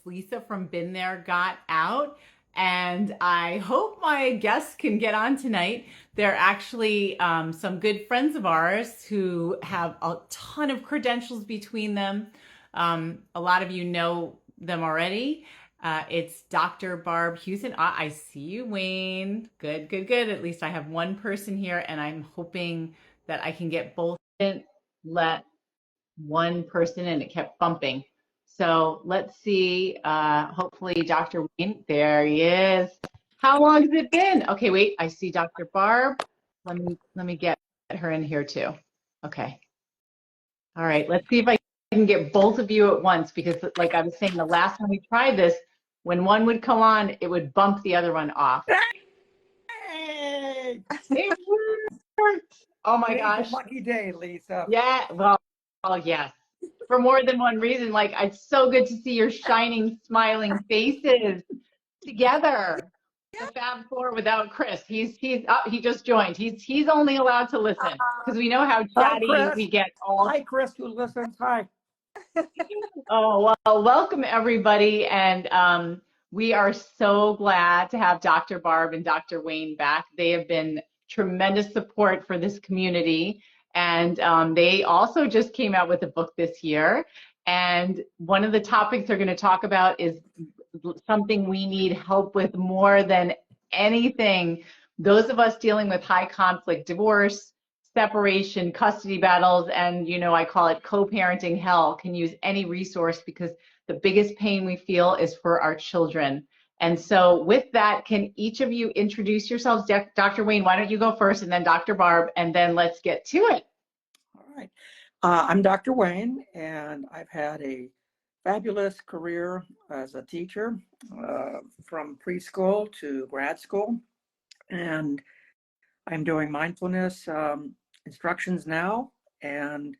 Lisa from Been There, Got Out. And I hope my guests can get on tonight. They're actually some good friends of ours who have a ton of credentials between them. A lot of you know them already. It's Dr. Barb Hughson. I see you, Wayne. Good, good, good. At least I have one person here, and I'm hoping that I can get both. Didn't let one person in. It kept bumping. So let's see. Hopefully, Dr. Wayne. There he is. How long has it been? Okay, wait. I see Dr. Barb. Let me get her in here too. Okay. All right. Let's see if I can get both of you at once because, like I was saying, the last time we tried this, when one would come on, it would bump the other one off. Hey! It worked. Oh my Today's gosh. a lucky day, Lisa. Yeah. Well, yes. For more than one reason. Like, it's so good to see your shining, smiling faces together. The Fab Four without Chris. He just joined. He's only allowed to listen because we know how Hi, chatty Chris. we get all. Hi, Chris, who listens. Hi. Oh, well, welcome everybody. And we are so glad to have Dr. Barb and Dr. Wayne back. They have been tremendous support for this community. And they also just came out with a book this year. And one of the topics they're going to talk about is something we need help with more than anything. Those of us dealing with high conflict divorce, separation, custody battles, and I call it co-parenting hell, can use any resource because the biggest pain we feel is for our children. And so with that, can each of you introduce yourselves? Dr. Wayne, why don't you go first, and then Dr. Barb, and then let's get to it. All right. I'm Dr. Wayne, and I've had a fabulous career as a teacher from preschool to grad school. And I'm doing mindfulness instructions now. And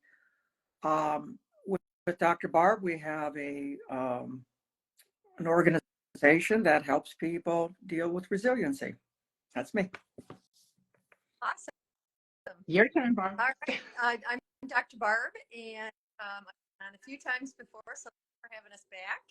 with Dr. Barb, we have an organization that helps people deal with resiliency. That's me. Awesome. Your turn, Barb. All right. I'm Dr. Barb, and I've been on a few times before, so thanks for having us back.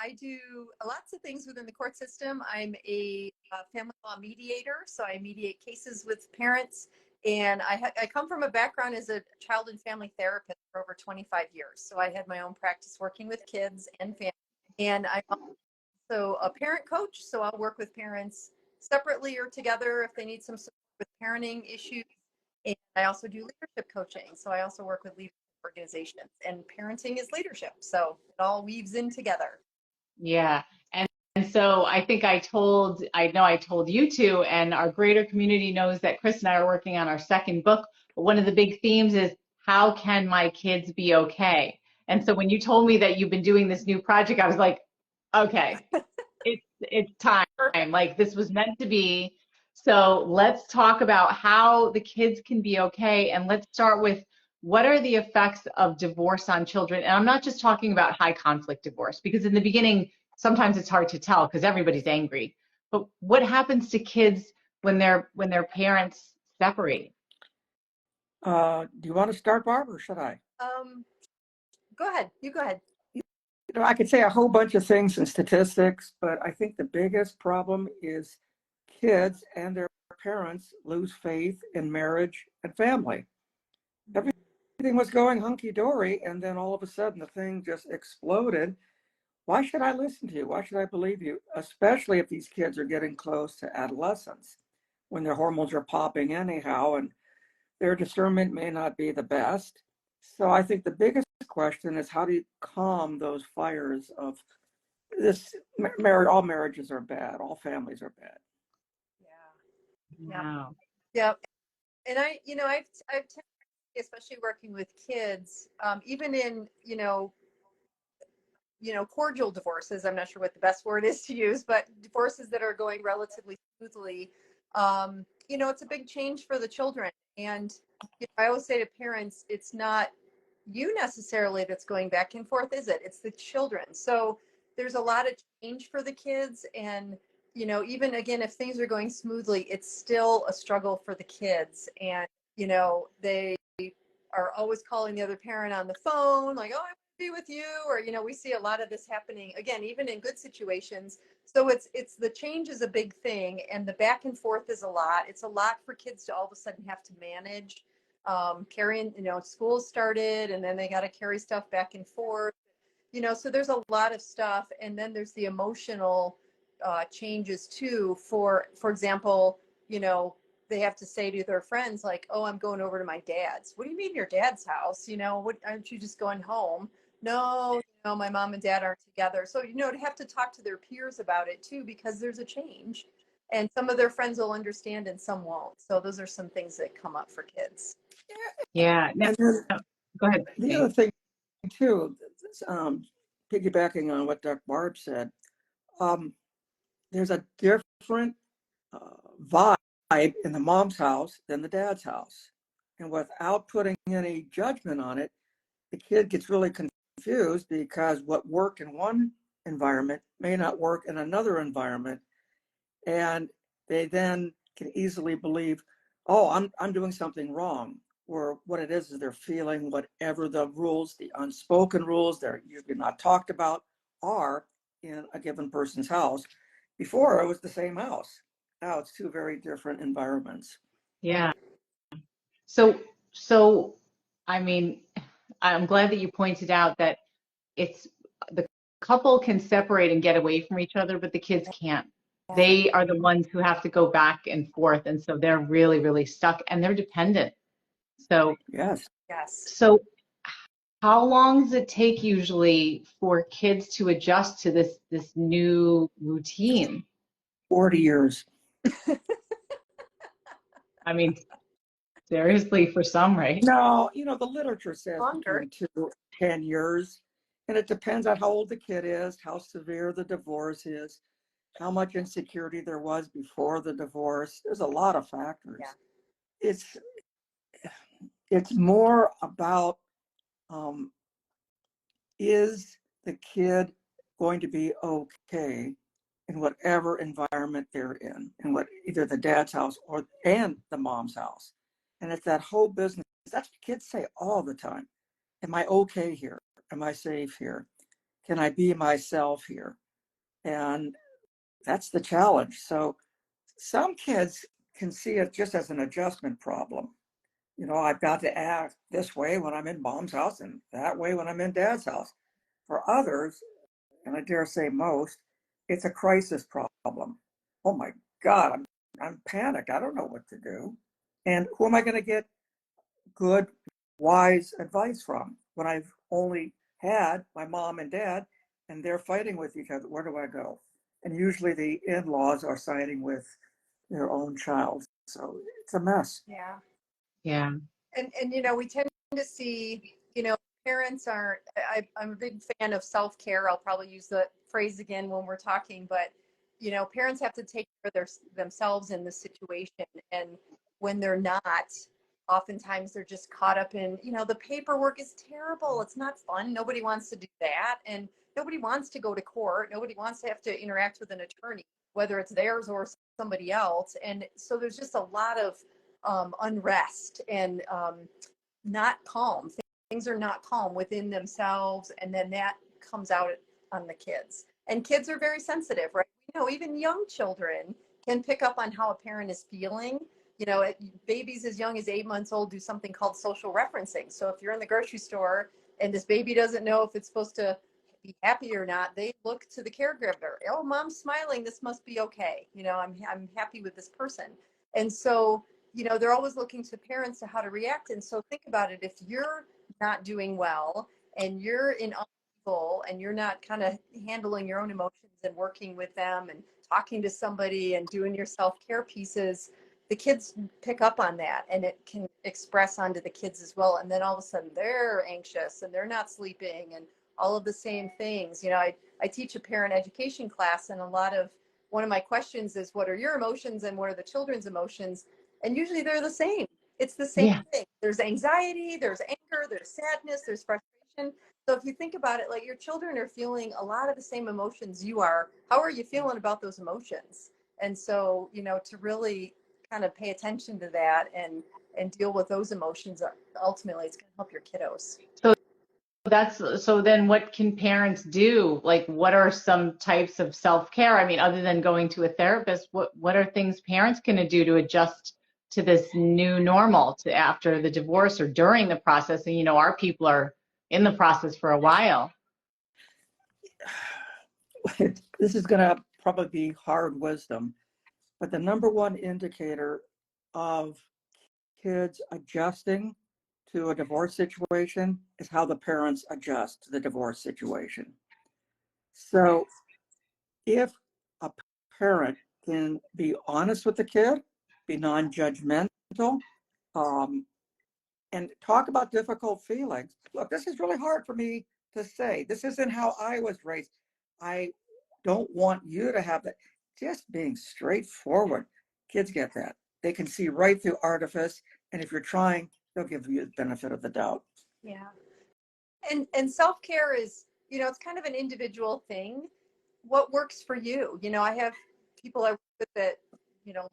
I do lots of things within the court system. I'm a family law mediator, so I mediate cases with parents, and I come from a background as a child and family therapist for over 25 years. So I had my own practice working with kids and families, and I'm also a parent coach, so I'll work with parents separately or together if they need some support with parenting issues. And I also do leadership coaching. So I also work with leadership organizations, and parenting is leadership. So it all weaves in together. Yeah. And so I think I know I told you two, and our greater community knows that Chris and I are working on our second book. But one of the big themes is how can my kids be okay? And so when you told me that you've been doing this new project, I was like, okay, it's time. Like this was meant to be. So let's talk about how the kids can be okay. And let's start with what are the effects of divorce on children? And I'm not just talking about high conflict divorce, because in the beginning, sometimes it's hard to tell because everybody's angry. But what happens to kids when their parents separate? Do you want to start, Barb, or should I? Go ahead. You go ahead. I could say a whole bunch of things and statistics, but I think the biggest problem is kids and their parents lose faith in marriage and family. Everything was going hunky-dory, and then all of a sudden the thing just exploded. Why should I listen to you? Why should I believe you? Especially if these kids are getting close to adolescence, when their hormones are popping anyhow, and their discernment may not be the best. So I think the biggest question is, how do you calm those fires of this marriage? All marriages are bad. All families are bad. Yeah. Wow. Yeah. And I've especially working with kids, even in, cordial divorces. I'm not sure what the best word is to use, but divorces that are going relatively smoothly. It's a big change for the children. And I always say to parents, it's not you necessarily that's going back and forth, is it? It's the children. So there's a lot of change for the kids. And, even again, if things are going smoothly, it's still a struggle for the kids. And, they are always calling the other parent on the phone, like, oh, I be with you, or we see a lot of this happening again, even in good situations. So it's the change is a big thing, and the back and forth is a lot. It's a lot for kids to all of a sudden have to manage, carrying, school started, and then they got to carry stuff back and forth, so there's a lot of stuff. And then there's the emotional changes too. For example, they have to say to their friends like, oh, I'm going over to my dad's. What do you mean your dad's house? What, aren't you just going home? No, my mom and dad aren't together. So, to have to talk to their peers about it too, because there's a change, and some of their friends will understand and some won't. So those are some things that come up for kids. Yeah. Now, And then go ahead. the other thing too, piggybacking on what Dr. Barb said, there's a different vibe in the mom's house than the dad's house. And without putting any judgment on it, the kid gets really confused because what worked in one environment may not work in another environment. And they then can easily believe, oh, I'm doing something wrong. Or what it is they're feeling whatever the rules, the unspoken rules, they're usually not talked about, are in a given person's house. Before it was the same house. Now it's two very different environments. Yeah. So, I mean, I'm glad that you pointed out that it's the couple can separate and get away from each other, but the kids can't. They are the ones who have to go back and forth. And so they're really, really stuck and they're dependent. So, Yes. Yes. so how long does it take usually for kids to adjust to this new routine? 40 years. I mean, seriously, for some, right? No, the literature says Longer. between 2 and 10 years. And it depends on how old the kid is, how severe the divorce is, how much insecurity there was before the divorce. There's a lot of factors. Yeah. It's more about, is the kid going to be okay in whatever environment they're in what either the dad's house and the mom's house. And it's that whole business. That's what kids say all the time. Am I okay here? Am I safe here? Can I be myself here? And that's the challenge. So some kids can see it just as an adjustment problem. I've got to act this way when I'm in mom's house and that way when I'm in dad's house. For others, and I dare say most, it's a crisis problem. Oh my God, I'm panicked. I don't know what to do. And who am I going to get good, wise advice from when I've only had my mom and dad and they're fighting with each other? Where do I go? And usually the in-laws are siding with their own child. So it's a mess. Yeah. Yeah. And we tend to see, parents aren't. I'm a big fan of self-care. I'll probably use the phrase again when we're talking, but parents have to take care of themselves in this situation, and when they're not, oftentimes they're just caught up in, the paperwork is terrible. It's not fun. Nobody wants to do that, and nobody wants to go to court. Nobody wants to have to interact with an attorney, whether it's theirs or somebody else. And so there's just a lot of unrest and not calm. Things are not calm within themselves, and then that comes out on the kids. And kids are very sensitive, right? Even young children can pick up on how a parent is feeling. Babies as young as 8 months old do something called social referencing. So if you're in the grocery store and this baby doesn't know if it's supposed to be happy or not, they look to the caregiver. Oh, mom's smiling. This must be okay. I'm happy with this person. And so they're always looking to parents to how to react. And so think about it. If you're not doing well and you're in upheaval and you're not kind of handling your own emotions and working with them and talking to somebody and doing your self-care pieces, the kids pick up on that, and it can express onto the kids as well. And then all of a sudden they're anxious and they're not sleeping and all of the same things. I teach a parent education class, and one of my questions is, what are your emotions and what are the children's emotions? And usually they're the same. It's the same thing. There's anxiety, there's anger, there's sadness, there's frustration. So if you think about it, like, your children are feeling a lot of the same emotions you are. How are you feeling about those emotions? And so, to really kind of pay attention to that and deal with those emotions, ultimately it's going to help your kiddos. So so then what can parents do? Like, what are some types of self-care? I mean, other than going to a therapist, what are things parents can do to adjust to this new normal to after the divorce or during the process? And, our people are in the process for a while. This is going to probably be hard wisdom, but the number one indicator of kids adjusting to a divorce situation is how the parents adjust to the divorce situation. So if a parent can be honest with the kid, be non-judgmental, um, and talk about difficult feelings. Look, this is really hard for me to say. This isn't how I was raised. I don't want you to have that. Just being straightforward. Kids get that. They can see right through artifice. And if you're trying, they'll give you the benefit of the doubt. Yeah. And self-care is, it's kind of an individual thing. What works for you? I have people I work with that,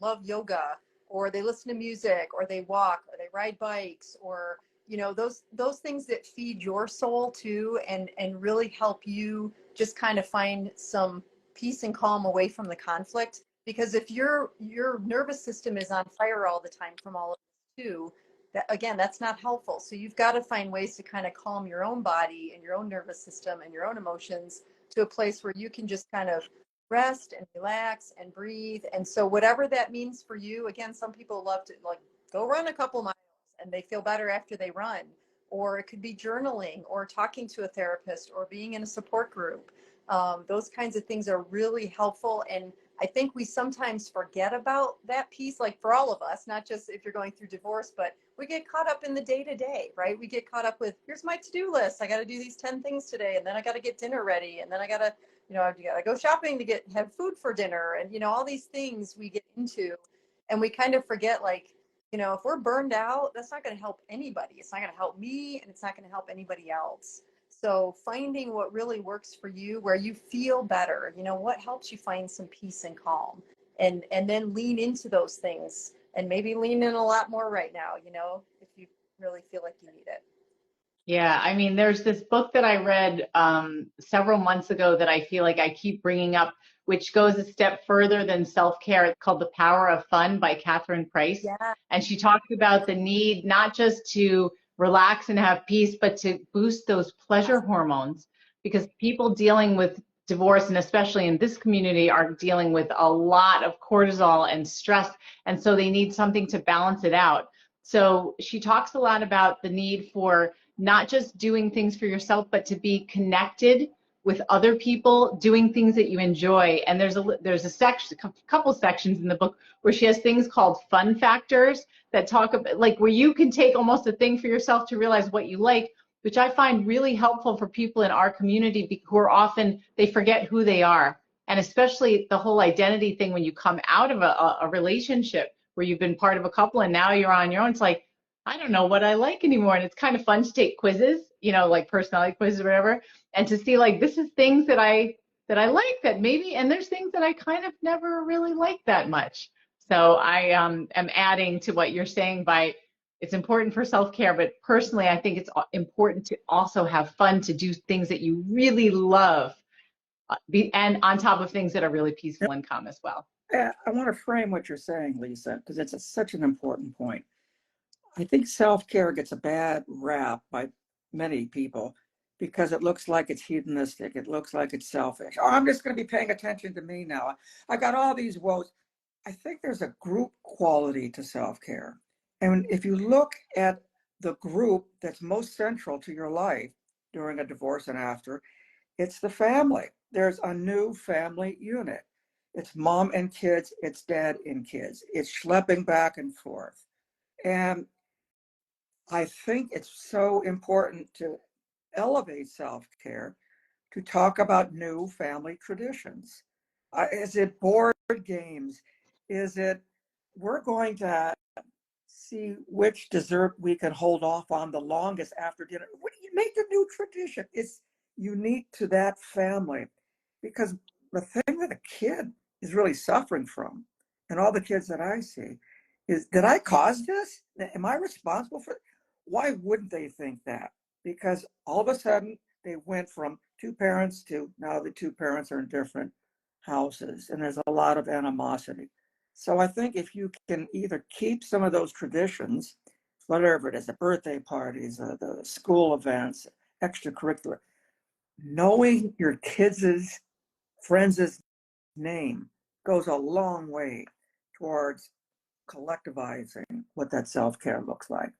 love yoga, or they listen to music, or they walk, or they ride bikes, or, those things that feed your soul too, and really help you just kind of find some peace and calm away from the conflict. Because if your nervous system is on fire all the time from all of this too, that, again, that's not helpful. So you've got to find ways to kind of calm your own body and your own nervous system and your own emotions to a place where you can just kind of rest and relax and breathe. And so whatever that means for you, again, some people love to like go run a couple miles and they feel better after they run. Or it could be journaling or talking to a therapist or being in a support group. Those kinds of things are really helpful. And I think we sometimes forget about that piece, like for all of us, not just if you're going through divorce, but we get caught up in the day to day, right? We get caught up with, here's my to-do list. I got to do these 10 things today. And then I got to get dinner ready. And then I got to, go shopping to have food for dinner. And, all these things we get into, and we kind of forget, like, if we're burned out, that's not going to help anybody. It's not going to help me, and it's not going to help anybody else. So finding what really works for you, where you feel better, what helps you find some peace and calm, and then lean into those things, and maybe lean in a lot more right now, if you really feel like you need it. Yeah, I mean, there's this book that I read several months ago that I feel like I keep bringing up, which goes a step further than self-care. It's called The Power of Fun by Catherine Price. Yeah. And she talks about the need not just to relax and have peace, but to boost those pleasure hormones, because people dealing with divorce, and especially in this community, are dealing with a lot of cortisol and stress. And so they need something to balance it out. So she talks a lot about the need for not just doing things for yourself, but to be connected with other people, doing things that you enjoy. And there's a section, a couple sections in the book where she has things called fun factors that talk about, like, where you can take almost a thing for yourself to realize what you like, which I find really helpful for people in our community who are often, they forget who they are. And especially the whole identity thing, when you come out of a relationship where you've been part of a couple and now you're on your own, it's like, I don't know what I like anymore. And it's kind of fun to take quizzes, like personality quizzes or whatever, and to see, like, this is things that I like that maybe, and there's things that I kind of never really liked that much. So I am adding to what you're saying by, it's important for self-care, but personally, I think it's important to also have fun, to do things that you really love, and on top of things that are really peaceful and calm as well. I want to frame what you're saying, Lisa, because it's such an important point. I think self-care gets a bad rap by many people because it looks like it's hedonistic. It looks like it's selfish. Oh, I'm just going to be paying attention to me now. I got all these woes. I think there's a group quality to self-care. And if you look at the group that's most central to your life during a divorce and after, it's the family. There's a new family unit. It's mom and kids. It's dad and kids. It's schlepping back and forth. And I think it's so important to elevate self-care, to talk about new family traditions. Is it board games? Is it, we're going to see which dessert we can hold off on the longest after dinner? What do you make a new tradition? It's unique to that family, because the thing that a kid is really suffering from, and all the kids that I see, is, did I cause this? Am I responsible for it? Why wouldn't they think that? because all of a sudden they went from two parents to now the two parents are in different houses, and there's a lot of animosity. So I think if you can either keep some of those traditions, whatever it is, the birthday parties, the school events, extracurricular, knowing your kids' friends' name goes a long way towards collectivizing what that self-care looks like.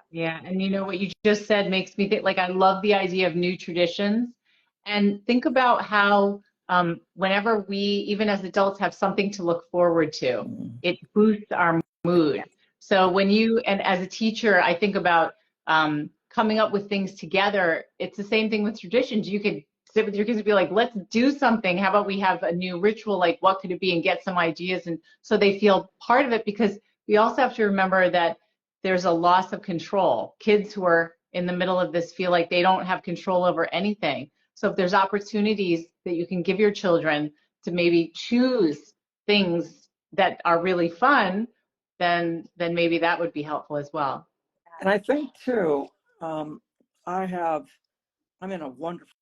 Yeah, and you know what you just said makes me think, like, I love the idea of new traditions. And think about how whenever we, even as adults, have something to look forward to, it boosts our mood. So when you, and as a teacher, I think about coming up with things together. It's the same thing with traditions. You could sit with your kids and be like, let's do something. How about we have a new ritual? Like, what could it be? And get some ideas. And so they feel part of it, because we also have to remember that there's a loss of control. Kids who are in the middle of this feel like they don't have control over anything. So if there's opportunities that you can give your children to maybe choose things that are really fun, then maybe that would be helpful as well. And I think too, I have, I'm in a wonderful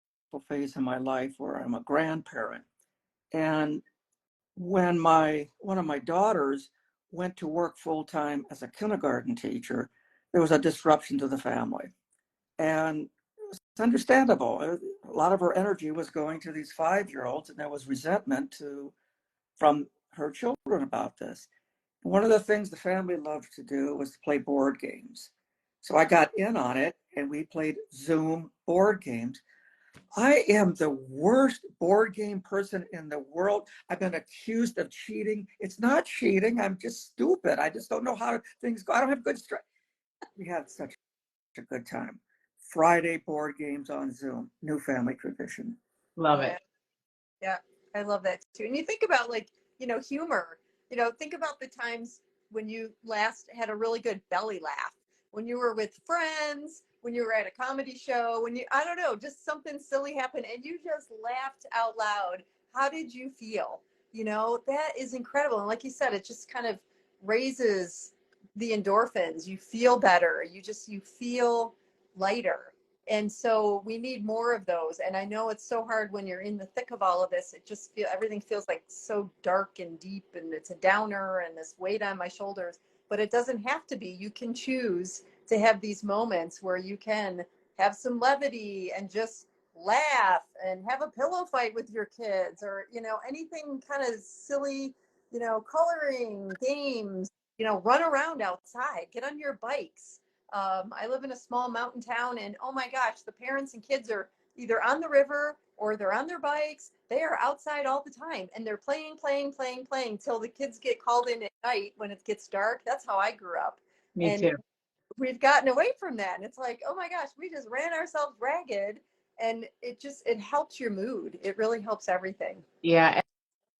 phase in my life where I'm a grandparent. And when one of my daughters went to work full time as a kindergarten teacher, there was a disruption to the family. And it's understandable. A lot of her energy was going to these 5-year-olds, and there was resentment from her children about this. One of the things the family loved to do was to play board games. So I got in on it, and we played Zoom board games. I am the worst board game person in the world. I've been accused of cheating. It's not cheating. I'm just stupid. I just don't know how things go. I don't have good strategy. We had such a good time. Friday board games on Zoom, new family tradition. Love it. Yeah, I love that too. And you think about, like, humor. Think about the times when you last had a really good belly laugh, when you were with friends, when you were at a comedy show, I don't know, just something silly happened and you just laughed out loud. How did you feel? That is incredible. And like you said, it just kind of raises the endorphins. You feel better. You feel lighter. And so we need more of those. And I know it's so hard when you're in the thick of all of this. Everything feels like so dark and deep, and it's a downer and this weight on my shoulders. But it doesn't have to be. You can choose to have these moments where you can have some levity and just laugh and have a pillow fight with your kids, or anything kind of silly, coloring games, run around outside, get on your bikes. I live in a small mountain town, and oh my gosh, the parents and kids are either on the river or they're on their bikes. They are outside all the time, and they're playing till the kids get called in at night when it gets dark. That's how I grew up. Me And too. we've gotten away from that. And it's like, oh my gosh, we just ran ourselves ragged, and it helps your mood. It really helps everything. Yeah.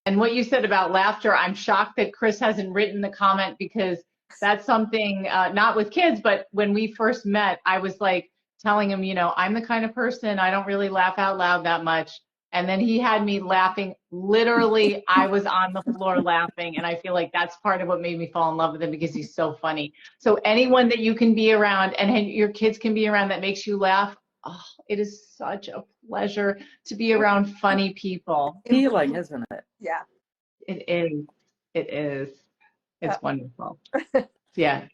And what you said about laughter, I'm shocked that Chris hasn't written the comment, because that's something, not with kids, but when we first met, I was like telling him, I'm the kind of person, I don't really laugh out loud that much. And then he had me laughing. Literally, I was on the floor laughing. And I feel like that's part of what made me fall in love with him, because he's so funny. So anyone that you can be around and your kids can be around that makes you laugh, oh, it is such a pleasure to be around funny people. Healing, isn't it? Yeah. It is. It is. It's Yeah. wonderful. Yeah.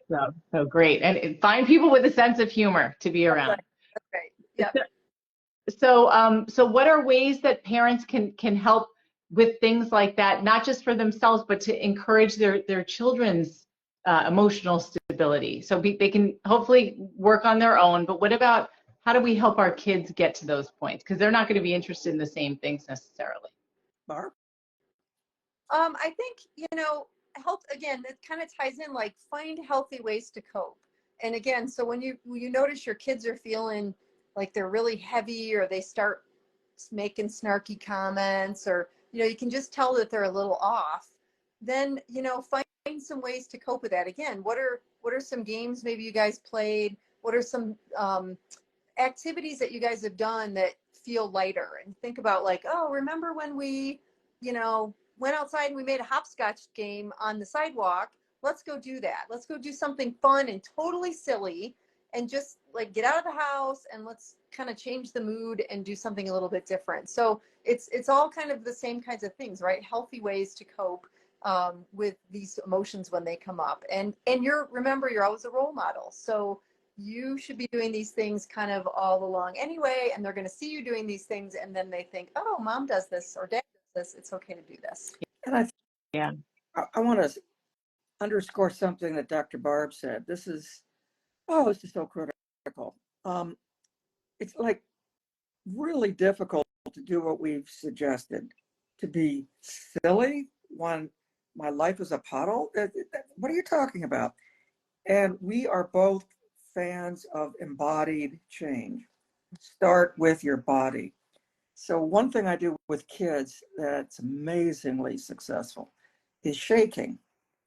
So great. And find people with a sense of humor to be around. That's right. Yeah. So what are ways that parents can help with things like that, not just for themselves, but to encourage their children's emotional stability? So they can hopefully work on their own, but what about, how do we help our kids get to those points? Because they're not going to be interested in the same things necessarily. Barb? I think, health, again, it kind of ties in, like, find healthy ways to cope. And again, so when you notice your kids are feeling like they're really heavy, or they start making snarky comments, or, you can just tell that they're a little off, then, find some ways to cope with that. Again, what are some games maybe you guys played? What are some activities that you guys have done that feel lighter? And think about, like, oh, remember when we, went outside and we made a hopscotch game on the sidewalk? Let's go do that. Let's go do something fun and totally silly, and just like get out of the house and let's kind of change the mood and do something a little bit different. So it's all kind of the same kinds of things, right? Healthy ways to cope with these emotions when they come up. And remember, you're always a role model. So you should be doing these things kind of all along anyway, and they're going to see you doing these things, and then they think, oh, mom does this or dad does this. It's okay to do this. And Yeah. I want to underscore something that Dr. Barb said. This is so critical. It's like really difficult to do what we've suggested, to be silly when my life is a puddle. What are you talking about? And we are both fans of embodied change. Start with your body. So one thing I do with kids that's amazingly successful is shaking.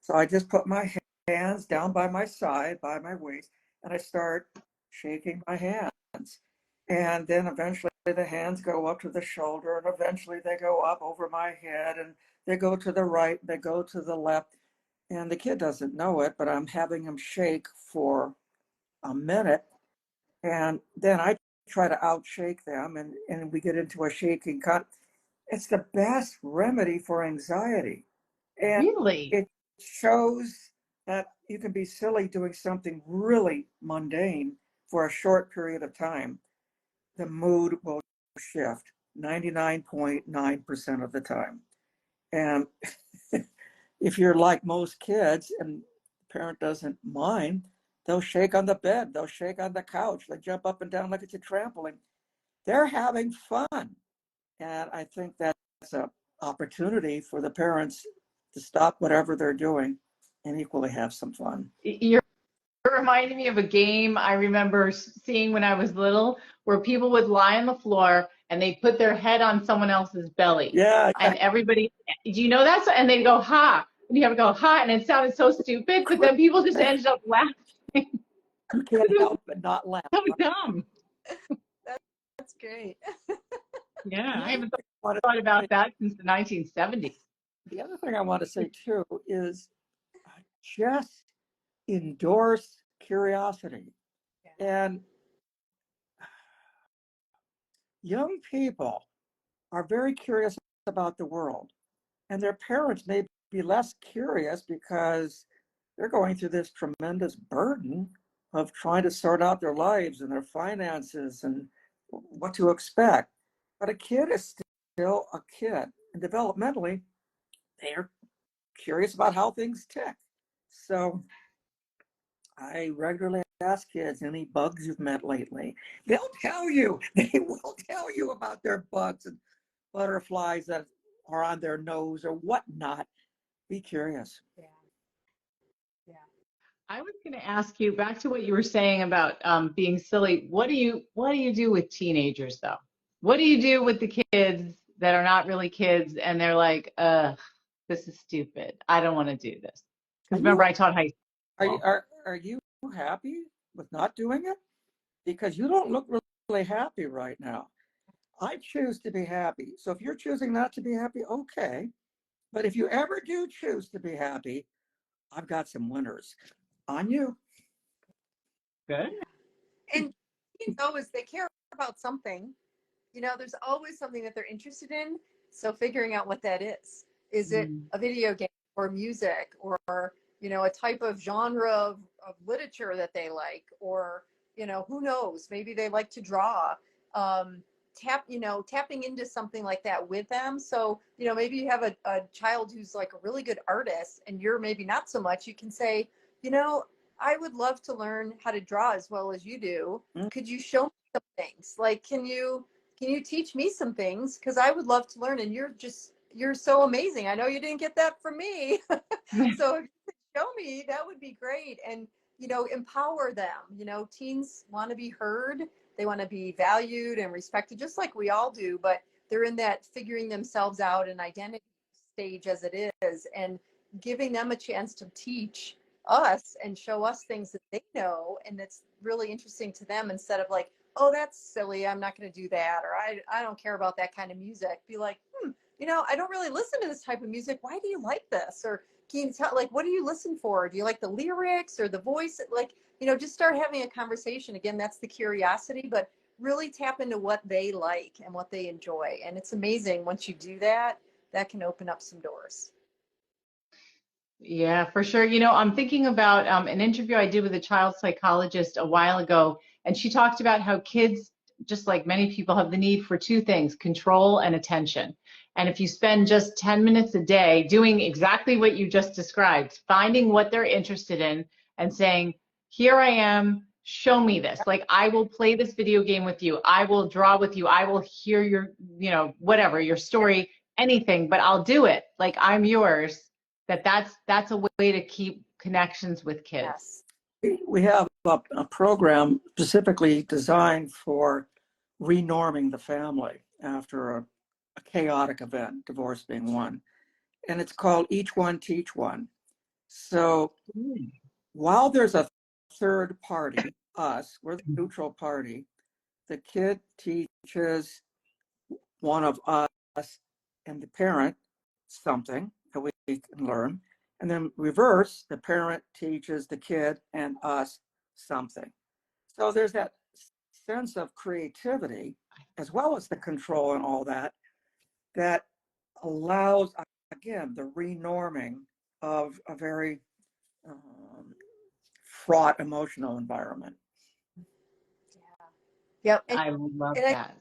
So I just put my hands down by my side, by my waist, and I start shaking my hands. And then eventually the hands go up to the shoulder, and eventually they go up over my head, and they go to the right, they go to the left. And the kid doesn't know it, but I'm having him shake for a minute. And then I try to outshake them, and we get into a shaking cut. It's the best remedy for anxiety. And Really? it shows that you can be silly doing something really mundane for a short period of time. The mood will shift 99.9% of the time. And if you're like most kids and the parent doesn't mind, they'll shake on the bed, they'll shake on the couch, they jump up and down like it's a trampoline. They're having fun. And I think that's an opportunity for the parents to stop whatever they're doing and equally have some fun. You're reminding me of a game I remember seeing when I was little, where people would lie on the floor and they put their head on someone else's belly. Yeah. And everybody, do you know that? And they'd go, ha. And you have to go, ha. And it sounded so stupid, but then people just ended up laughing. You can't help but not laugh. So dumb. That's great. Yeah, I haven't thought about that since the 1970s. The other thing I want to say too is just endorse curiosity. And young people are very curious about the world, and their parents may be less curious because they're going through this tremendous burden of trying to sort out their lives and their finances and what to expect. But a kid is still a kid, and developmentally, they're curious about how things tick. So I regularly ask kids, any bugs you've met lately? They'll tell you. They will tell you about their bugs and butterflies that are on their nose or whatnot. Be curious. Yeah. Yeah. I was going to ask you back to what you were saying about being silly. What do you do with teenagers though? What do you do with the kids that are not really kids and they're like, this is stupid. I don't want to do this. Because remember, I taught high school. Are you happy with not doing it? Because you don't look really happy right now. I choose to be happy. So if you're choosing not to be happy, okay. But if you ever do choose to be happy, I've got some winners on you. Good. And as they care about something, there's always something that they're interested in. So figuring out what that is. Is it a video game or music or, a type of genre of literature that they like, or, who knows, maybe they like to draw. Tapping into something like that with them. So, maybe you have a child who's like a really good artist and you're maybe not so much. You can say, I would love to learn how to draw as well as you do. Could you show me some things? Like, can you teach me some things? Because I would love to learn, and you're so amazing. I know you didn't get that from me. So if you could show me, that would be great. And, empower them. Teens want to be heard. They want to be valued and respected, just like we all do, but they're in that figuring themselves out and identity stage as it is, and giving them a chance to teach us and show us things that they know and that's really interesting to them, instead of like, oh, that's silly, I'm not going to do that, or I don't care about that kind of music. Be like, I don't really listen to this type of music. Why do you like this? Or can you tell, like, what do you listen for? Do you like the lyrics or the voice? Like, just start having a conversation. Again, that's the curiosity, but really tap into what they like and what they enjoy. And it's amazing once you do that, that can open up some doors. Yeah, for sure. I'm thinking about an interview I did with a child psychologist a while ago, and she talked about how kids, just like many people, have the need for two things, control and attention. And if you spend just 10 minutes a day doing exactly what you just described, finding what they're interested in and saying, here I am, show me this. Like, I will play this video game with you. I will draw with you. I will hear your, whatever, your story, anything, but I'll do it. Like, I'm yours. That's a way to keep connections with kids. Yes. We have a program specifically designed for renorming the family after a chaotic event, divorce being one. And it's called Each One Teach One. So while there's a third party, us, we're the neutral party, the kid teaches one of us and the parent something that we can learn. And then reverse, the parent teaches the kid and us something. So there's that sense of creativity as well as the control and all that, that allows, again, the renorming of a very fraught emotional environment. Yep. I love And that.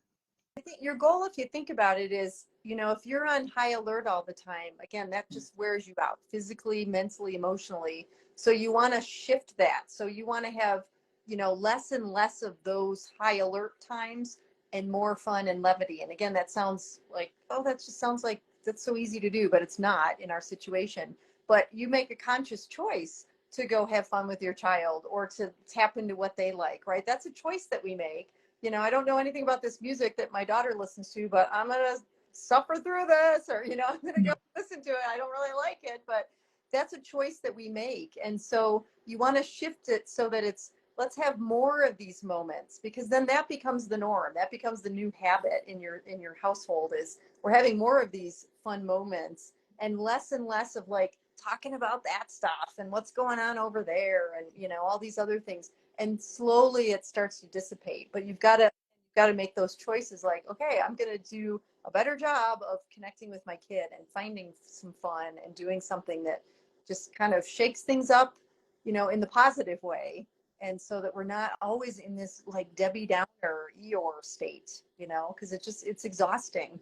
I think your goal, if you think about it, is, if you're on high alert all the time, again, that just wears you out physically, mentally, emotionally. So you want to shift that. So you want to have, less and less of those high alert times and more fun and levity. And again, that sounds like, oh, that just sounds like that's so easy to do, but it's not in our situation. But you make a conscious choice to go have fun with your child or to tap into what they like, right? That's a choice that we make. I don't know anything about this music that my daughter listens to, but I'm going to suffer through this, or, I'm going to go listen to it. I don't really like it, but that's a choice that we make. And so you want to shift it so that it's, let's have more of these moments, because then that becomes the norm. That becomes the new habit in your household, is we're having more of these fun moments and less of like talking about that stuff and what's going on over there and, all these other things. And slowly it starts to dissipate, but you've got to make those choices, like, okay, I'm going to do a better job of connecting with my kid and finding some fun and doing something that just kind of shakes things up, in the positive way. And so that we're not always in this like Debbie Downer Eeyore state, because it's exhausting.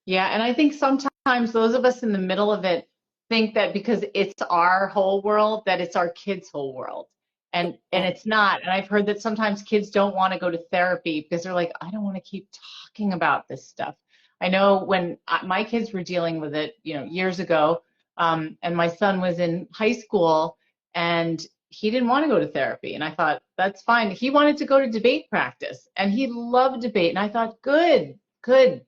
Yeah, and I think sometimes those of us in the middle of it think that because it's our whole world, that it's our kids' whole world. And it's not. And I've heard that sometimes kids don't want to go to therapy because they're like, I don't want to keep talking about this stuff. I know when my kids were dealing with it, years ago, and my son was in high school and he didn't want to go to therapy. And I thought, that's fine. He wanted to go to debate practice and he loved debate. And I thought, good, good.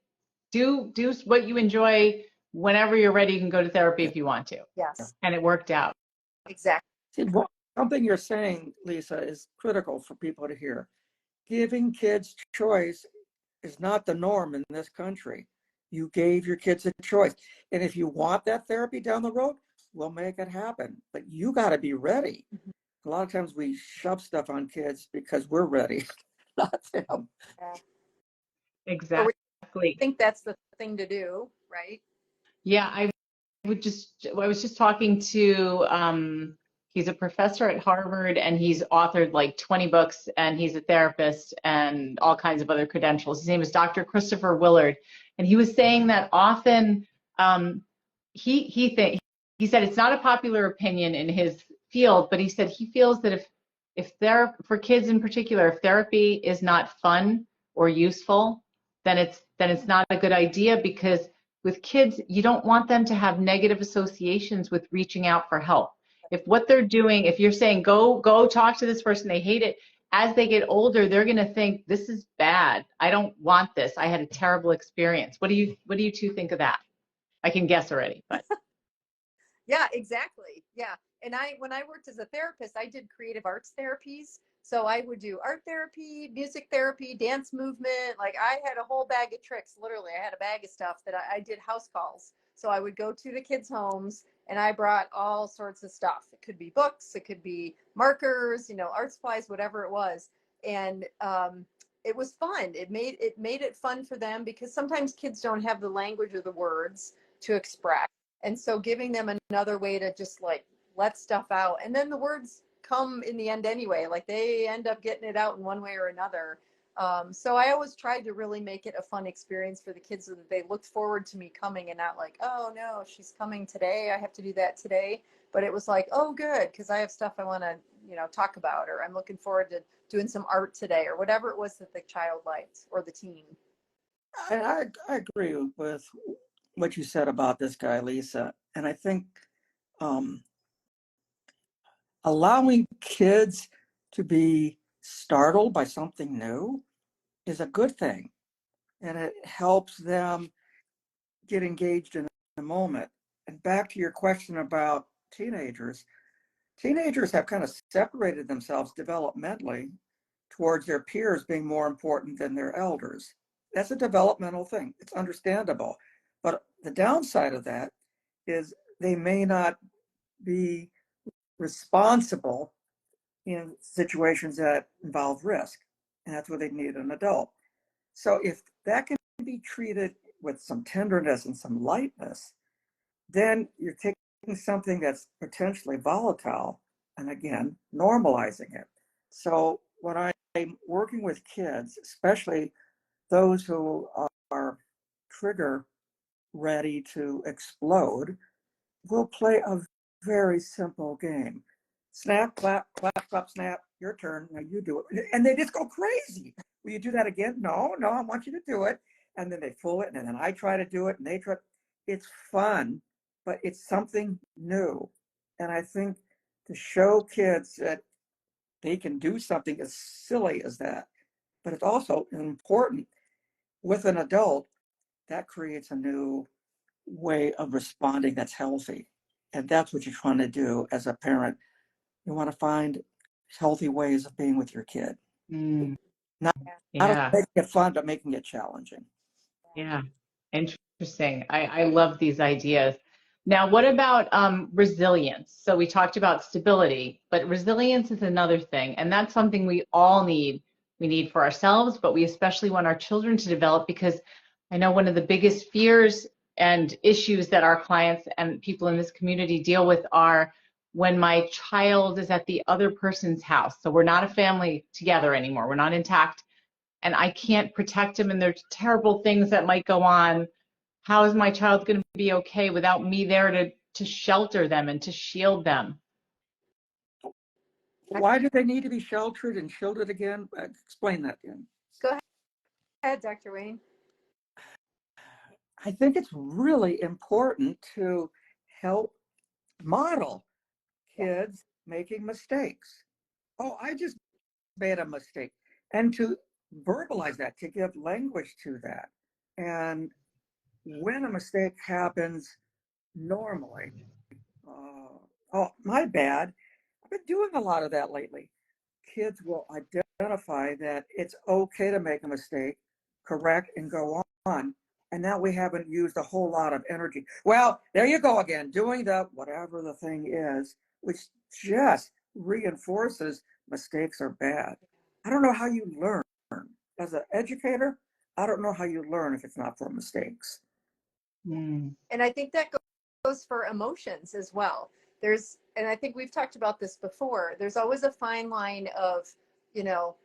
Do what you enjoy. Whenever you're ready, you can go to therapy if you want to. Yes, And it worked out. exactly. See, something you're saying, Lisa, is critical for people to hear. Giving kids choice is not the norm in this country. You gave your kids a choice. And if you want that therapy down the road, we'll make it happen. But you got to be ready. A lot of times we shove stuff on kids because we're ready, not them. Yeah. Or we Exactly. think that's the thing to do, right? Yeah, I was just talking to he's a professor at Harvard and he's authored like 20 books and he's a therapist and all kinds of other credentials. His name is Dr. Christopher Willard. And he was saying that often he said it's not a popular opinion in his field, but he said he feels that if for kids in particular, if therapy is not fun or useful, then it's not a good idea, because with kids, you don't want them to have negative associations with reaching out for help. If what they're doing, if you're saying go talk to this person, they hate it, as they get older, they're going to think this is bad. I don't want this. I had a terrible experience. What do you two think of that? I can guess already, but Yeah, exactly. Yeah. And when I worked as a therapist, I did creative arts therapies. So I would do art therapy, music therapy, dance movement. Like I had a whole bag of tricks. Literally, I had a bag of stuff that I did house calls. So I would go to the kids' homes and I brought all sorts of stuff. It could be books, it could be markers, art supplies, whatever it was. And it was fun. It made it fun for them because sometimes kids don't have the language or the words to express. And so giving them another way to just like let stuff out. And then the words come in the end anyway. Like they end up getting it out in one way or another. So I always tried to really make it a fun experience for the kids so that they looked forward to me coming and not like, oh no, she's coming today. I have to do that today. But it was like, oh good, because I have stuff I want to, talk about, or I'm looking forward to doing some art today, or whatever it was that the child liked or the teen. I agree with what you said about this guy, Lisa. And I think um, allowing kids to be startled by something new is a good thing. And it helps them get engaged in the moment. And back to your question about teenagers, teenagers have kind of separated themselves developmentally towards their peers being more important than their elders. That's a developmental thing. It's understandable. But the downside of that is they may not be responsible in situations that involve risk. And that's where they need an adult. So if that can be treated with some tenderness and some lightness, then you're taking something that's potentially volatile and again, normalizing it. So when I'm working with kids, especially those who are trigger ready to explode, we'll play a very simple game. Snap, clap, clap, clap, snap, your turn. Now you do it. And they just go crazy. Will you do that again? No, I want you to do it. And then they fool it. And then I try to do it and they try. It's fun, but it's something new. And I think to show kids that they can do something as silly as that, but it's also important with an adult that creates a new way of responding that's healthy. And that's what you're trying to do as a parent. You want to find healthy ways of being with your kid. Mm, Not, not yeah. making it fun, but making it challenging. Yeah. Interesting. I love these ideas. Now, what about resilience? So we talked about stability, but resilience is another thing, and that's something we all need. We need for ourselves, but we especially want our children to develop because I know one of the biggest fears and issues that our clients and people in this community deal with are when my child is at the other person's house. So we're not a family together anymore. We're not intact and I can't protect him and there's terrible things that might go on. How is my child going to be okay without me there to shelter them and to shield them? Why do they need to be sheltered and shielded again? Explain that again. Go ahead, Dr. Wayne. I think it's really important to help model kids making mistakes. Oh, I just made a mistake. And to verbalize that, to give language to that. And when a mistake happens normally, oh, my bad. I've been doing a lot of that lately. Kids will identify that it's okay to make a mistake, correct, and go on. And now we haven't used a whole lot of energy. Well, there you go again, doing the whatever the thing is, which just reinforces mistakes are bad. I don't know how you learn. As an educator, I don't know how you learn if it's not from mistakes. Mm. And I think that goes for emotions as well. And I think we've talked about this before, there's always a fine line of, you know,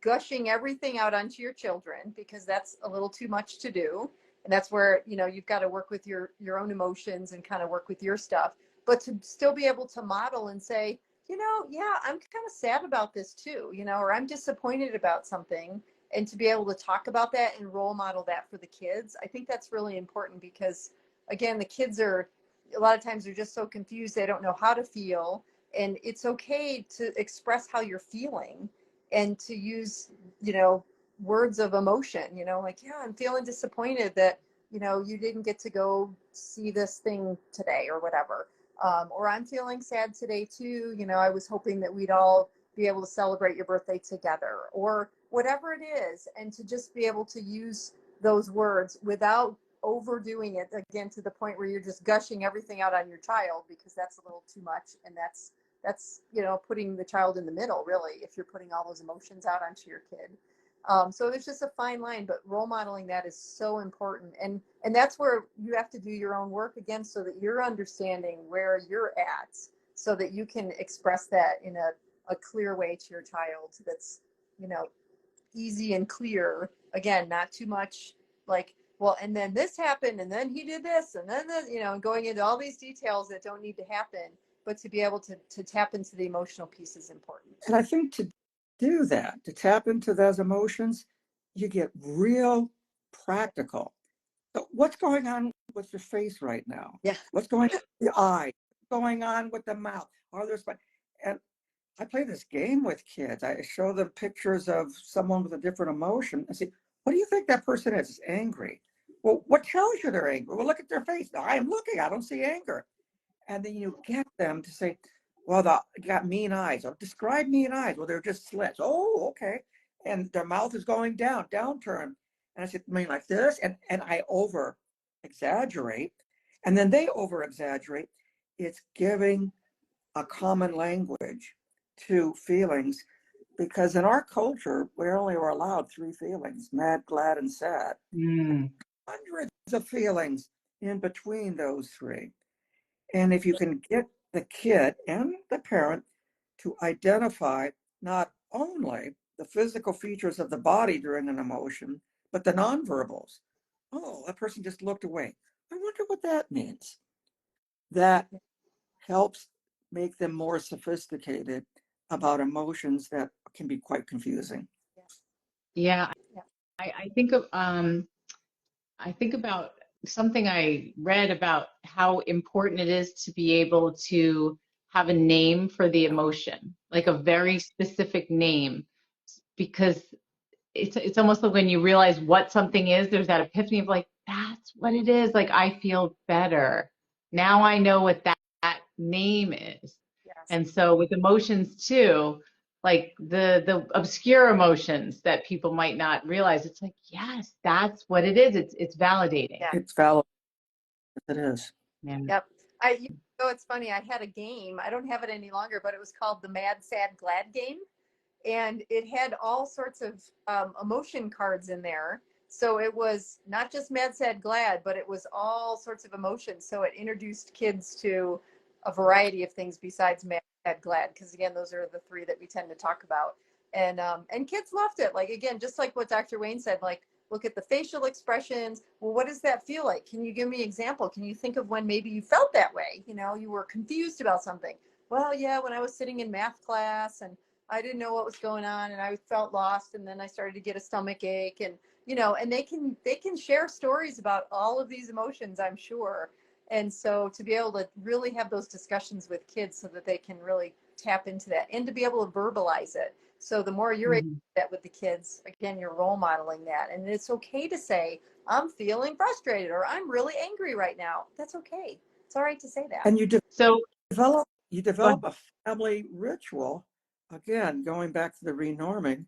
gushing everything out onto your children because that's a little too much to do. And that's where, you've got to work with your own emotions and kind of work with your stuff, but to still be able to model and say, yeah, I'm kind of sad about this too, or I'm disappointed about something. And to be able to talk about that and role model that for the kids, I think that's really important because again, the kids are a lot of times they're just so confused. They don't know how to feel. And it's okay to express how you're feeling and to use, words of emotion, like, yeah, I'm feeling disappointed that, you didn't get to go see this thing today or whatever. Or I'm feeling sad today too. I was hoping that we'd all be able to celebrate your birthday together or whatever it is. And to just be able to use those words without overdoing it again to the point where you're just gushing everything out on your child, because that's a little too much. And that's, you know, putting the child in the middle, really, if you're putting all those emotions out onto your kid. So there's just a fine line, but role modeling that is so important. And that's where you have to do your own work again, so that you're understanding where you're at, so that you can express that in a clear way to your child that's, you know, easy and clear. Again, not too much like, well, and then this happened, and then he did this, and then this, you know, going into all these details that don't need to happen, but to be able to tap into the emotional piece is important. And I think to do that, to tap into those emotions, you get real practical. So what's going on with your face right now? Yeah. What's going on with the eye? What's going on with the mouth? Are there and I play this game with kids. I show them pictures of someone with a different emotion and say, what do you think that person is? Is angry. Well, what tells you they're angry? Well, look at their face. I am looking, I don't see anger. And then you get them to say, well, they got mean eyes. Or describe mean eyes. Well, they're just slits. Oh, okay. And their mouth is going down, downturn. And I said, I mean like this? And I over exaggerate. And then they over exaggerate. It's giving a common language to feelings, because in our culture, we only were allowed three feelings: mad, glad, and sad. Hundreds of feelings in between those three. And if you can get the kid and the parent to identify not only the physical features of the body during an emotion, but the nonverbals. Oh, that person just looked away. I wonder what that means. That helps make them more sophisticated about emotions that can be quite confusing. Yeah, Yeah. I think about something I read about how important it is to be able to have a name for the emotion, like a very specific name, because it's almost like when you realize what something is, there's that epiphany of like, that's what it is. Like, I feel better. Now I know what that name is. Yes. And so with emotions too, like the obscure emotions that people might not realize, it's like, yes, that's what it is. It's validating. Yeah. It's valid. It is. Yeah. Yep. You know, it's funny. I had a game. I don't have it any longer, but it was called the Mad, Sad, Glad game, and it had all sorts of emotion cards in there. So it was not just mad, sad, glad, but it was all sorts of emotions. So it introduced kids to a variety of things besides mad, sad, glad, because again, those are the three that we tend to talk about. And kids loved it. Like, again, just like what Dr. Wayne said, like, look at the facial expressions. Well, what does that feel like? Can you give me an example? Can you think of when maybe you felt that way? You know, you were confused about something. Well, yeah, when I was sitting in math class and I didn't know what was going on and I felt lost, and then I started to get a stomach ache, and you know, and they can share stories about all of these emotions, I'm sure. And so to be able to really have those discussions with kids so that they can really tap into that and to be able to verbalize it. So the more you're able to do that with the kids, again, you're role modeling that. And it's okay to say, I'm feeling frustrated or I'm really angry right now. That's okay. It's all right to say that. And you So develop a family ritual. Again, going back to the renorming,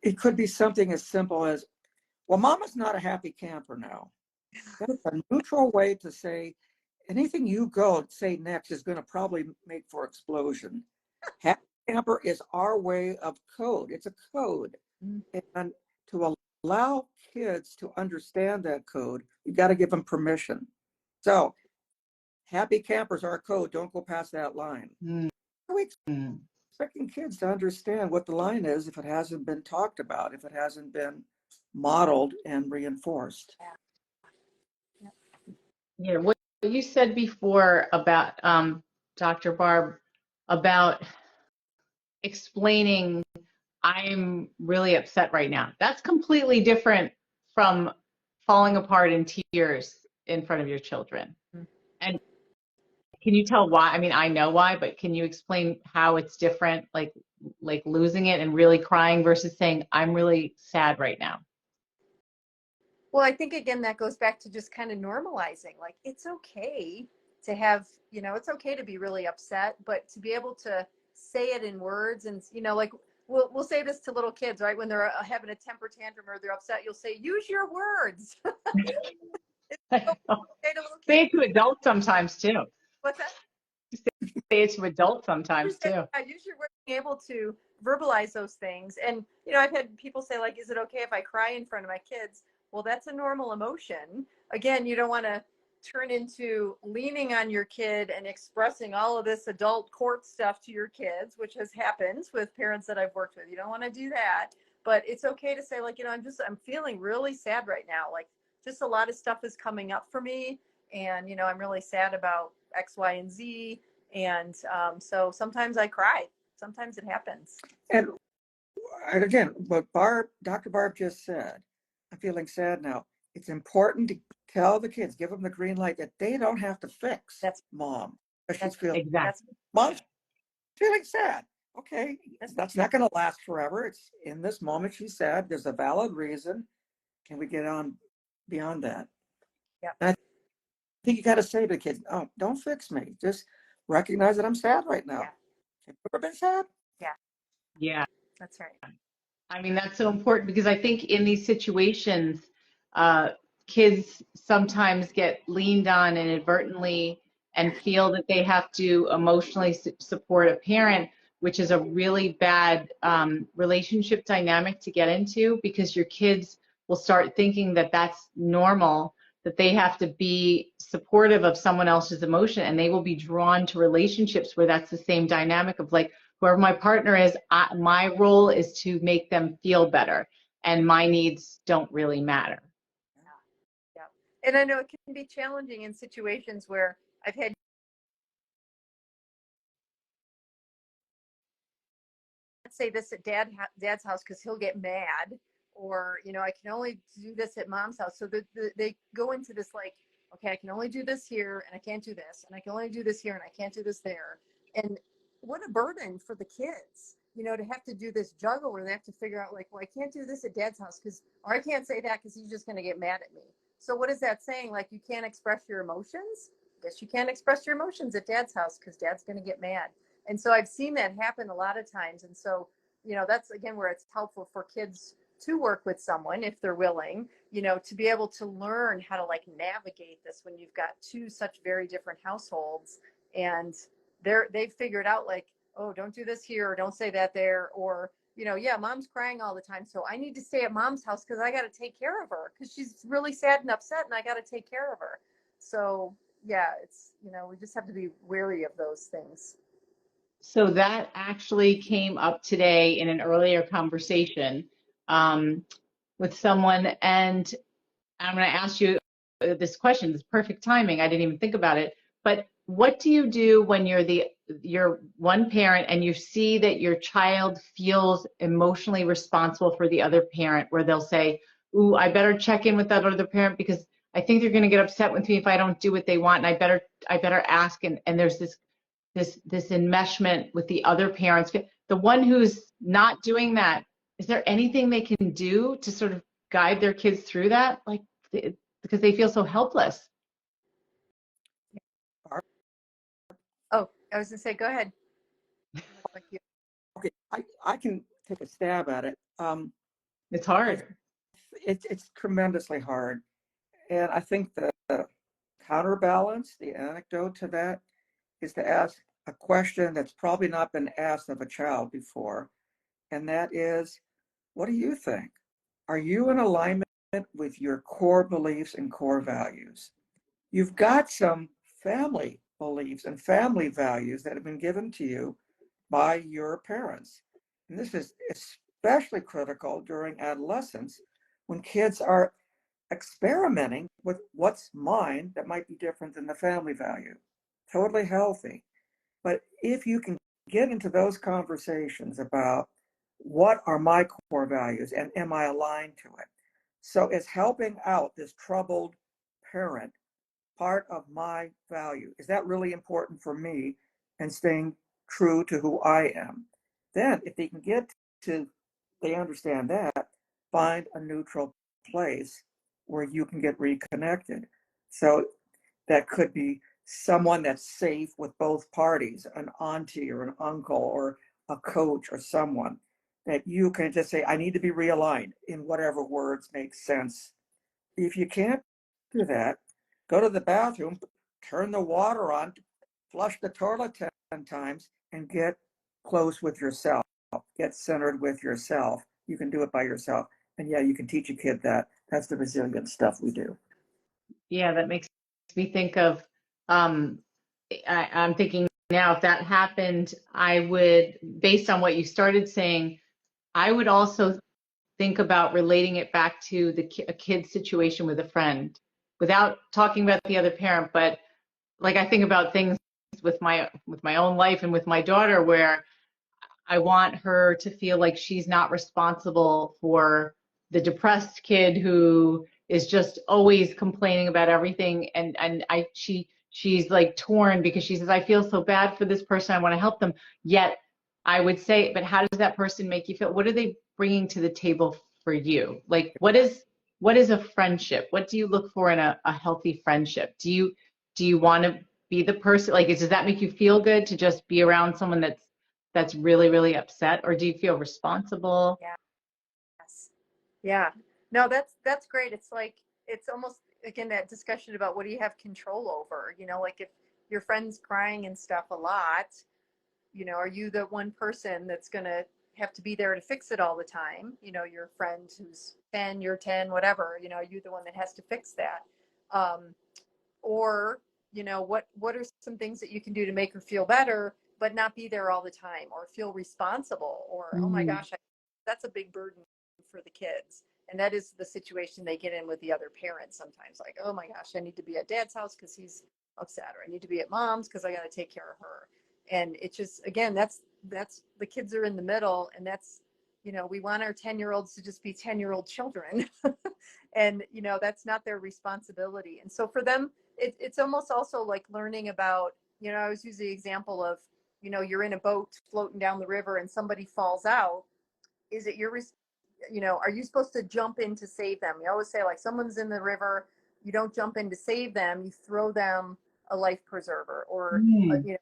it could be something as simple as, well, mama's not a happy camper now. That's a neutral way to say anything you go say next is going to probably make for explosion. Happy camper is our way of code. It's a code. And to allow kids to understand that code, you got to give them permission. So happy campers are code. Don't go past that line. We expecting kids to understand what the line is if it hasn't been talked about, if it hasn't been modeled and reinforced. yeah, what you said before about Dr. Barb, about explaining I'm really upset right now. That's completely different from falling apart in tears in front of your children. And can you tell why? I mean, I know why, but can you explain how it's different, like losing it and really crying versus saying I'm really sad right now? Well, I think again that goes back to just kind of normalizing. Like, it's okay to have, you know, it's okay to be really upset, but to be able to say it in words, and you know, like we'll say this to little kids, right? When they're having a temper tantrum or they're upset, you'll say, use your words. It's so say to little Say kids. it to adults sometimes too. What's that? Say it to adults sometimes too. Yeah, use your words, being able to verbalize those things. And, you know, I've had people say, like, is it okay if I cry in front of my kids? Well, that's a normal emotion. Again, you don't want to turn into leaning on your kid and expressing all of this adult court stuff to your kids, which has happened with parents that I've worked with. You don't want to do that. But it's okay to say, like, you know, I'm feeling really sad right now. Like, just a lot of stuff is coming up for me. And, you know, I'm really sad about X, Y, and Z. And so sometimes I cry. Sometimes it happens. And again, what Dr. Barb just said, I'm feeling sad now. It's important to tell the kids, give them the green light that they don't have to fix That's mom. She's that's feeling, Exactly. mom's feeling sad. Okay, that's not going to last forever. It's in this moment she's sad. There's a valid reason. Can we get on beyond that? yeah, And I think you got to say to the kids, oh, don't fix me. Just recognize that I'm sad right now. yeah, Have you ever been sad? yeah. Yeah. That's right. I mean, that's so important because I think in these situations, uh, kids sometimes get leaned on inadvertently and feel that they have to emotionally support a parent, which is a really bad relationship dynamic to get into because your kids will start thinking that that's normal, that they have to be supportive of someone else's emotion, and they will be drawn to relationships where that's the same dynamic of like, whoever my partner is, my role is to make them feel better, and my needs don't really matter. Yeah. And I know it can be challenging in situations where I've had say this at dad's house because he'll get mad, or you know, I can only do this at mom's house. So they go into this like, okay, I can only do this here and I can't do this, and I can only do this here and I can't do this there. And what a burden for the kids, you know, to have to do this juggle where they have to figure out like, well, I can't do this at dad's house because, or I can't say that because he's just going to get mad at me. So what is that saying? Like, you can't express your emotions? Guess you can't express your emotions at dad's house because dad's going to get mad. And so I've seen that happen a lot of times. And so, you know, that's again where it's helpful for kids to work with someone if they're willing, you know, to be able to learn how to like navigate this when you've got two such very different households, and they've figured out like, oh, don't do this here, or don't say that there, or, you know, yeah, mom's crying all the time, so I need to stay at mom's house because I got to take care of her because she's really sad and upset and I got to take care of her. So yeah, it's, you know, we just have to be wary of those things. So that actually came up today in an earlier conversation um, with someone, and I'm going to ask you this question. It's perfect timing. I didn't even think about it. But what do you do when you're one parent and you see that your child feels emotionally responsible for the other parent, where they'll say, "Ooh, I better check in with that other parent because I think they're going to get upset with me if I don't do what they want, and I better ask." And there's this enmeshment with the other parents. The one who's not doing that, is there anything they can do to sort of guide their kids through that? Like, because they feel so helpless. Oh, I was gonna say, go ahead. Okay, I can take a stab at it. It's hard. It's tremendously hard. And I think the counterbalance, the anecdote to that, is to ask a question that's probably not been asked of a child before. And that is, what do you think? Are you in alignment with your core beliefs and core values? You've got some family beliefs and family values that have been given to you by your parents. And this is especially critical during adolescence when kids are experimenting with what's mine that might be different than the family value. Totally healthy. But if you can get into those conversations about what are my core values and am I aligned to it? So it's helping out this troubled parent part of my value. Is that really important for me? And staying true to who I am. Then, if they can get to, they understand that, find a neutral place where you can get reconnected. So that could be someone that's safe with both parties, an auntie or an uncle or a coach or someone that you can just say, I need to be realigned in whatever words make sense. If you can't do that, go to the bathroom, turn the water on, flush the toilet 10 times, and get close with yourself. Get centered with yourself. You can do it by yourself. And yeah, you can teach a kid that. That's the resilient stuff we do. Yeah, that makes me think of, um, I'm thinking now, if that happened, I would, based on what you started saying, I would also think about relating it back to a kid situation with a friend without talking about the other parent. But like, I think about things with my own life and with my daughter, where I want her to feel like she's not responsible for the depressed kid who is just always complaining about everything. She's like torn because she says, I feel so bad for this person. I want to help them. Yet I would say, but how does that person make you feel? What are they bringing to the table for you? Like, what is a friendship? What do you look for in a healthy friendship? Do you want to be the person, like, does that make you feel good to just be around someone that's really, really upset, or do you feel responsible? Yeah. Yes. Yeah. No, that's great. It's like it's almost again that discussion about what do you have control over? Like if your friend's crying and stuff a lot, are you the one person that's gonna have to be there to fix it all the time? Your friend who's 10, you're 10, whatever, are you the one that has to fix that? Or what are some things that you can do to make her feel better but not be there all the time, or feel responsible, or oh my Mm. gosh, that's a big burden for the kids. And that is the situation they get in with the other parents sometimes, like, oh my gosh, I need to be at dad's house because he's upset, or I need to be at mom's because I got to take care of her. And it's just, again, that's the kids are in the middle, and that's, we want our 10-year-olds to just be 10-year-old children. And that's not their responsibility. And so for them, it's almost also like learning about, I always use the example of, you're in a boat floating down the river and somebody falls out. Is it your, are you supposed to jump in to save them? You always say, like, someone's in the river, you don't jump in to save them, you throw them a life preserver, or Mm. reach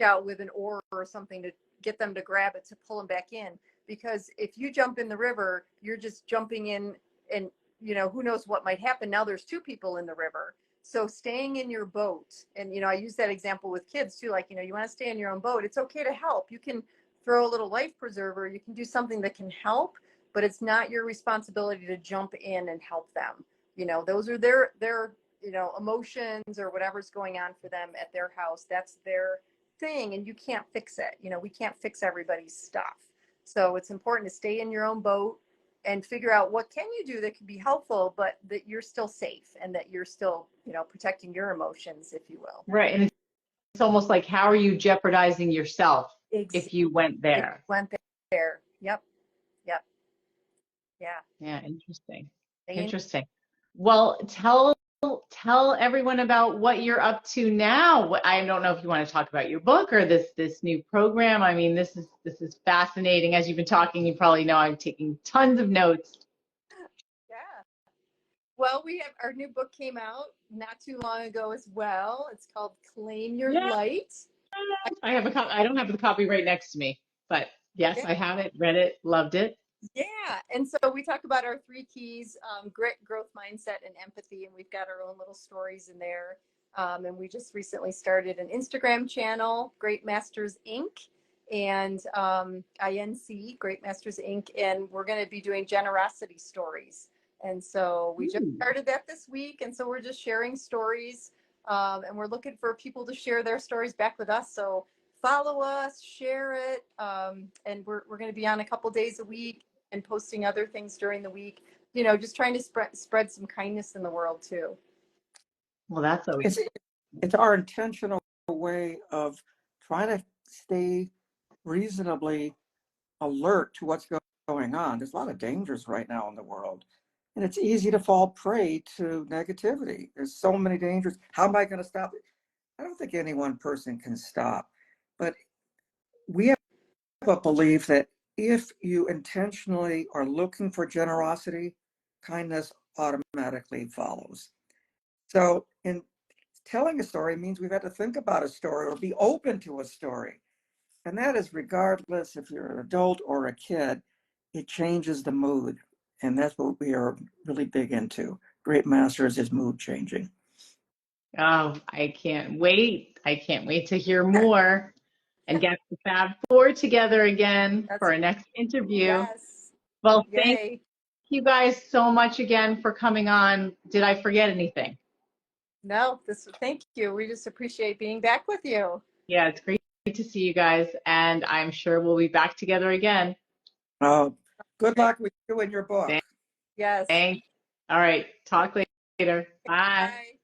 out with an oar or something to get them to grab it to pull them back in. Because if you jump in the river, you're just jumping in, and who knows what might happen. Now there's two people in the river. So staying in your boat, and I use that example with kids too, like, you want to stay in your own boat, it's okay to help. You can throw a little life preserver, you can do something that can help, but it's not your responsibility to jump in and help them. Those are their emotions or whatever's going on for them at their house. That's their thing, and you can't fix it. We can't fix everybody's stuff. So it's important to stay in your own boat and figure out what can you do that can be helpful, but that you're still safe and that you're still, protecting your emotions, if you will. Right. And it's almost like, how are you jeopardizing yourself Exactly. if you went If there? you went there. Yep. Yep. Yeah. Yeah, interesting. Stay Interesting. Well, tell everyone about what you're up to now. I don't know if you want to talk about your book or this new program. I mean, this is fascinating. As you've been talking, you probably know I'm taking tons of notes. Yeah. Well, we have our new book came out not too long ago as well. It's called Claim Your Yeah, Light. I have a copy. I don't have the copy right next to me, but yes, Yeah. I have it, read it, loved it. Yeah. And so we talk about our three keys: grit, growth, mindset, and empathy. And we've got our own little stories in there. And we just recently started an Instagram channel, Great Masters Inc. and INC, Great Masters Inc. And we're going to be doing generosity stories. And so we just Ooh. started that this week. And so we're just sharing stories. And we're looking for people to share their stories back with us. So follow us, share it. And we're going to be on a couple days a week and posting other things during the week, just trying to spread some kindness in the world too. Well, that's always It's, it's our intentional way of trying to stay reasonably alert to what's going on. There's a lot of dangers right now in the world, and it's easy to fall prey to negativity. There's so many dangers. How am I going to stop it? I don't think any one person can stop, but we have a belief that if you intentionally are looking for generosity, kindness automatically follows. So in telling a story means we've had to think about a story or be open to a story. And that is regardless if you're an adult or a kid. it changes the mood. And that's what we are really big into. Great Masters is mood changing. Oh, I can't wait. I can't wait to hear more and get the Fab Four together again for our next interview. Yes. Well, thank Yay. you guys so much again for coming on. Did I forget anything? No, thank you. We just appreciate being back with you. Yeah, it's great to see you guys, and I'm sure we'll be back together again. Good luck with you and your book. Yes. Thanks. All right. Talk later. Bye. Bye.